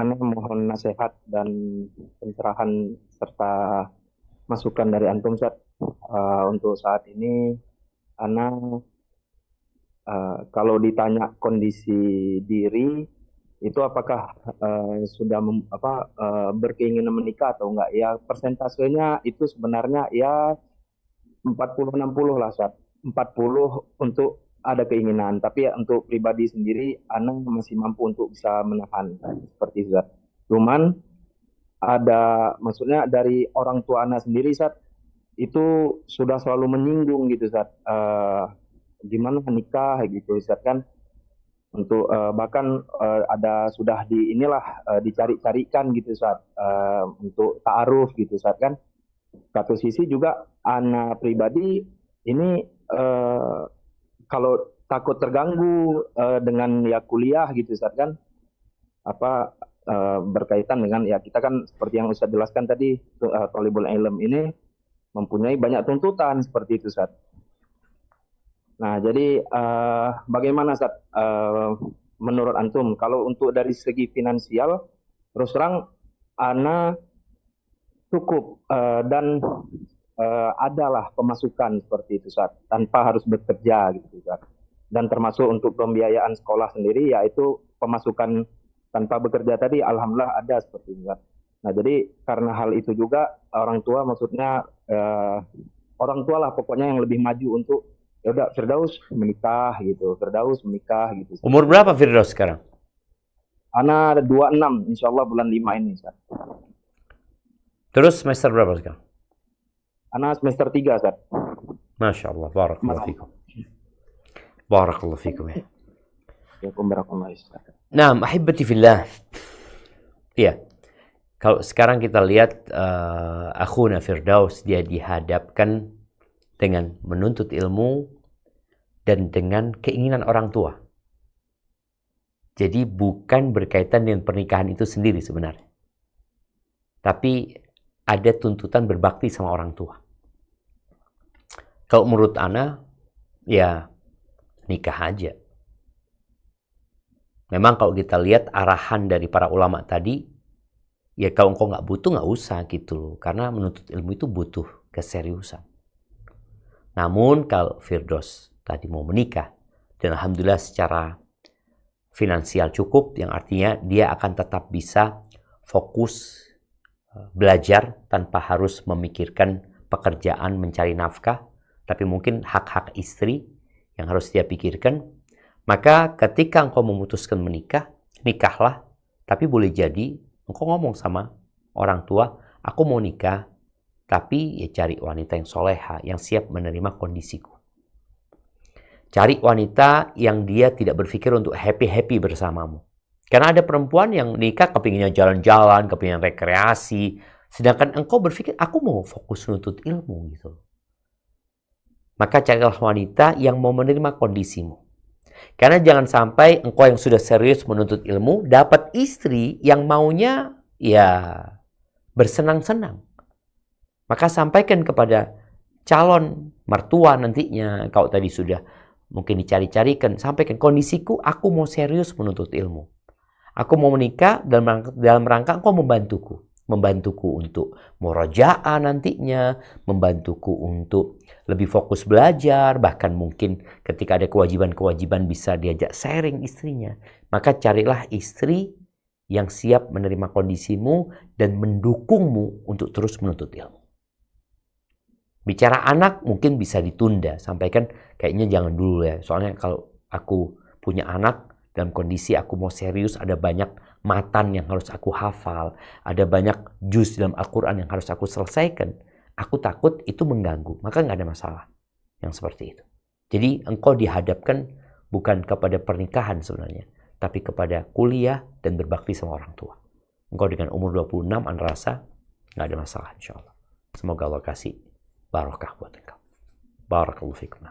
Ana mohon nasihat dan pencerahan serta masukan dari antum, Ustaz. Untuk saat ini, Ana kalau ditanya kondisi diri, itu apakah sudah berkeinginan menikah atau enggak? Ya, persentasenya itu sebenarnya ya 40-60 lah, Ustaz. 40 untuk ada keinginan, tapi ya untuk pribadi sendiri, Ana masih mampu untuk bisa menahan seperti itu, Ustaz. Cuman maksudnya dari orang tua anak sendiri saat itu sudah selalu menyinggung gitu saat gimana nikah gitu saat kan untuk bahkan ada sudah di inilah dicari-carikan gitu saat untuk ta'aruf gitu saat kan satu sisi juga anak pribadi ini kalau takut terganggu dengan ya kuliah gitu saat kan apa berkaitan dengan ya kita kan seperti yang Ustaz jelaskan tadi Thalibul Ilm ini mempunyai banyak tuntutan seperti itu Ustaz. Nah, jadi bagaimana Ustaz menurut antum kalau untuk dari segi finansial terus terang ana cukup dan adalah pemasukan seperti itu Ustaz tanpa harus bekerja gitu Ustaz. Dan termasuk untuk pembiayaan sekolah sendiri yaitu pemasukan tanpa bekerja tadi alhamdulillah ada seperti itu. Nah, jadi karena hal itu juga orang tua maksudnya orang tua lah pokoknya yang lebih maju untuk ya udah Firdaus menikah gitu, Firdaus menikah gitu Umur seperti itu. berapa Firdaus sekarang? Ana ada 26 insya Allah bulan 5 ini. Ustaz. Terus semester berapa sekarang? Ana semester 3 Ustaz. Masya Allah, barakallahu Mas- fikum. Barakallahu fikum ya. Ya, barakallahu Ustaz. Nah, ahibati fillah. Iya. Kalau sekarang kita lihat akhuna Firdaus, dia dihadapkan dengan menuntut ilmu dan dengan keinginan orang tua. Jadi bukan berkaitan dengan pernikahan itu sendiri sebenarnya. Tapi ada tuntutan berbakti sama orang tua. Kalau menurut Ana, ya nikah aja. Memang kalau kita lihat arahan dari para ulama tadi, ya kalau engkau nggak butuh nggak usah gitu loh. Karena menuntut ilmu itu butuh keseriusan. Namun kalau Firdaus tadi mau menikah, dan alhamdulillah secara finansial cukup, yang artinya dia akan tetap bisa fokus belajar tanpa harus memikirkan pekerjaan mencari nafkah, tapi mungkin hak-hak istri yang harus dia pikirkan. Maka ketika engkau memutuskan menikah, nikahlah, tapi boleh jadi engkau ngomong sama orang tua, aku mau nikah, tapi ya cari wanita yang soleha, yang siap menerima kondisiku. Cari wanita yang dia tidak berpikir untuk happy-happy bersamamu. Karena ada perempuan yang nikah kepinginnya jalan-jalan, kepingin rekreasi. Sedangkan engkau berpikir, aku mau fokus nuntut ilmu gitu. Maka carilah wanita yang mau menerima kondisimu. Karena jangan sampai engkau yang sudah serius menuntut ilmu, dapat istri yang maunya ya bersenang-senang. Maka sampaikan kepada calon mertua nantinya, kalau tadi sudah mungkin dicari-carikan, sampaikan kondisiku, aku mau serius menuntut ilmu. Aku mau menikah dalam rangka engkau membantuku. Membantuku untuk murajaah nantinya, membantuku untuk lebih fokus belajar, bahkan mungkin ketika ada kewajiban-kewajiban bisa diajak sharing istrinya. Maka carilah istri yang siap menerima kondisimu dan mendukungmu untuk terus menuntut ilmu. Bicara anak mungkin bisa ditunda, sampaikan kayaknya jangan dulu ya. Soalnya kalau aku punya anak dalam kondisi aku mau serius, ada banyak matan yang harus aku hafal, ada banyak juz dalam Al-Quran yang harus aku selesaikan. Aku takut itu mengganggu, maka nggak ada masalah yang seperti itu. Jadi engkau dihadapkan bukan kepada pernikahan sebenarnya, tapi kepada kuliah dan berbakti sama orang tua. Engkau dengan umur 26, Anda rasa nggak ada masalah insya Allah. Semoga Allah kasih barakah buat engkau. Barakallahu fikum.